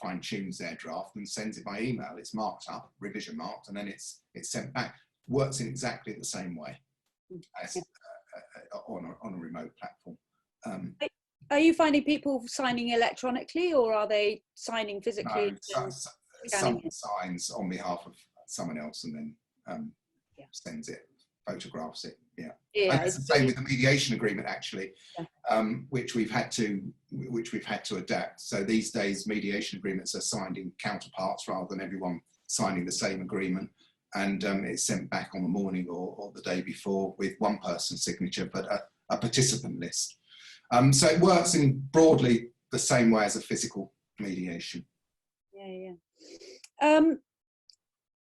fine tunes their draft and sends it by email. It's marked up, revision marked, and then it's sent back. Works in exactly the same way as on a remote platform. Are you finding people signing electronically, or are they signing physically? No, someone signs on behalf of someone else and then sends it, photographs it. Yeah, and it's the same with the mediation agreement, actually, which we've had to adapt. So these days, mediation agreements are signed in counterparts rather than everyone signing the same agreement. and it's sent back on the morning or the day before with one person's signature, but a participant list. So it works in broadly the same way as a physical mediation. Yeah.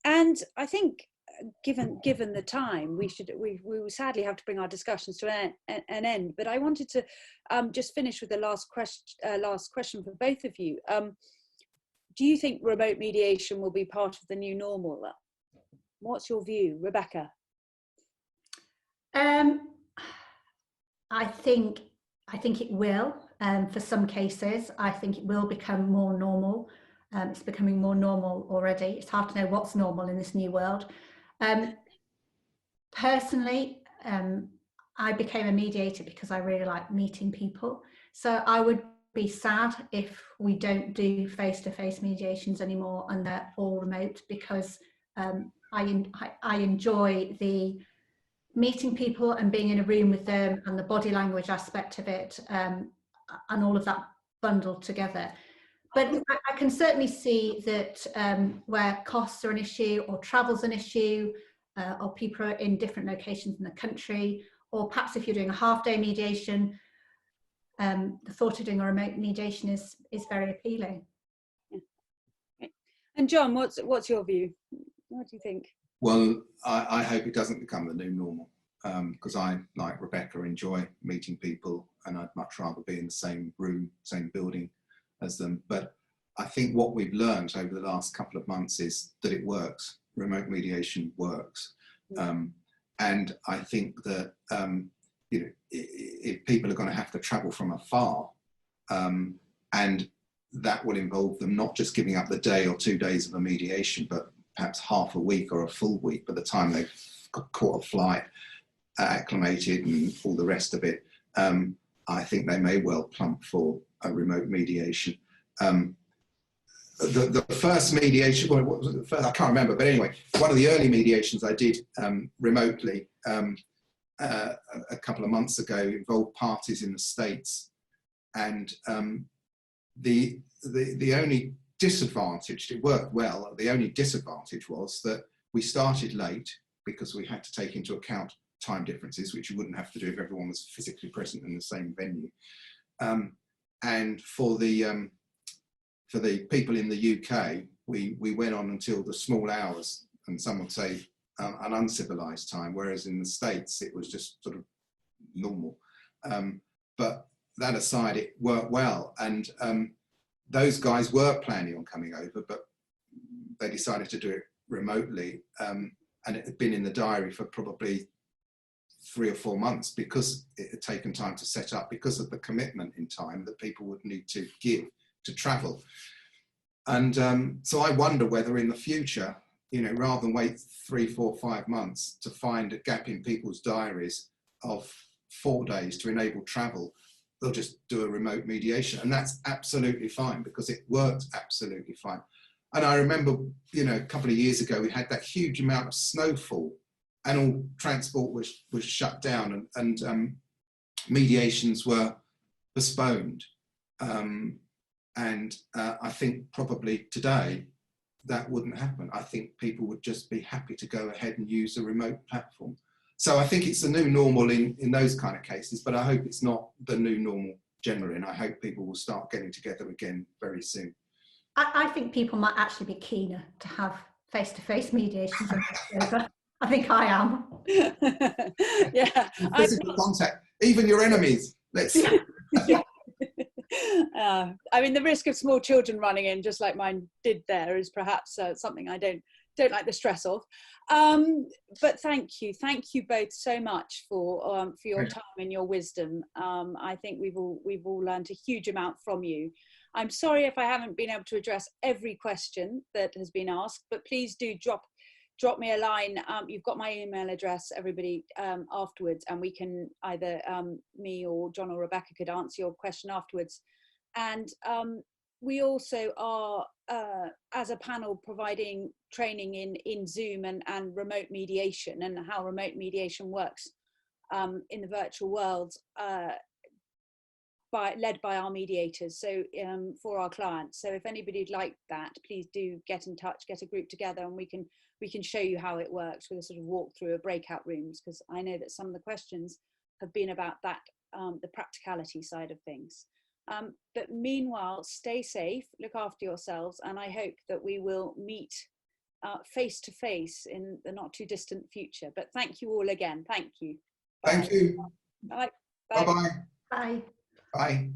And I think, given the time, we will sadly have to bring our discussions to an end. But I wanted to just finish with the last question for both of you. Do you think remote mediation will be part of the new normal? What's your view, Rebecca? I think it will. For some cases, I think it will become more normal. It's becoming more normal already. It's hard to know what's normal in this new world. Personally, I became a mediator because I really like meeting people. So I would be sad if we don't do face-to-face mediations anymore and they're all remote, because I enjoy the meeting people and being in a room with them and the body language aspect of it, and all of that bundled together. But I can certainly see that where costs are an issue, or travel's an issue, or people are in different locations in the country, or perhaps if you're doing a half-day mediation, the thought of doing a remote mediation is very appealing. And John, what's your view? What do you think? Well, I hope it doesn't become the new normal, because I, like Rebecca, enjoy meeting people, and I'd much rather be in the same room, same building as them. But I think what we've learned over the last couple of months is that it works. Remote mediation works. And I think that you know, if people are going to have to travel from afar, and that will involve them not just giving up the day or 2 days of a mediation, but perhaps half a week or a full week by the time they've caught a flight, acclimated and all the rest of it. I think they may well plump for a remote mediation. The first mediation, well, what was it, the first? I can't remember, but anyway, one of the early mediations I did remotely a couple of months ago involved parties in the States, and the only disadvantage, it worked well, the only disadvantage was that we started late because we had to take into account time differences, which you wouldn't have to do if everyone was physically present in the same venue. And for the people in the UK, we went on until the small hours, and some would say an uncivilized time, whereas in the States it was just sort of normal. But that aside, it worked well, and those guys were planning on coming over, but they decided to do it remotely, and it had been in the diary for probably 3 or 4 months because it had taken time to set up, because of the commitment in time that people would need to give to travel. And so I wonder whether in the future, you know, rather than wait 3, 4, 5 months to find a gap in people's diaries of 4 days to enable travel, they'll just do a remote mediation. And that's absolutely fine, because it worked absolutely fine. And I remember, you know, a couple of years ago, we had that huge amount of snowfall and all transport was shut down, and mediations were postponed. And I think probably today that wouldn't happen. I think people would just be happy to go ahead and use a remote platform. So I think it's the new normal in those kind of cases, but I hope it's not the new normal generally, and I hope people will start getting together again very soon. I think people might actually be keener to have face-to-face mediations. I think I am. Yeah. Physical contact, even your enemies. Let's. Yeah. I mean, the risk of small children running in, just like mine did there, is perhaps something I don't like the stress of. But thank you both so much for your time and your wisdom. I think we've all learned a huge amount from you. I'm sorry if I haven't been able to address every question that has been asked, but please do drop me a line. You've got my email address, everybody, afterwards, and we can either me or John or Rebecca could answer your question afterwards. And we also are, as a panel, providing training in Zoom and remote mediation, and how remote mediation works in the virtual world, led by our mediators, so for our clients. So if anybody'd like that, please do get in touch, get a group together, and we can show you how it works with a sort of walk through of breakout rooms, because I know that some of the questions have been about that, the practicality side of things. But meanwhile, stay safe, look after yourselves, and I hope that we will meet face to face in the not too distant future. But thank you all again. Thank you. Bye. Thank you. Bye. Bye-bye. Bye. Bye.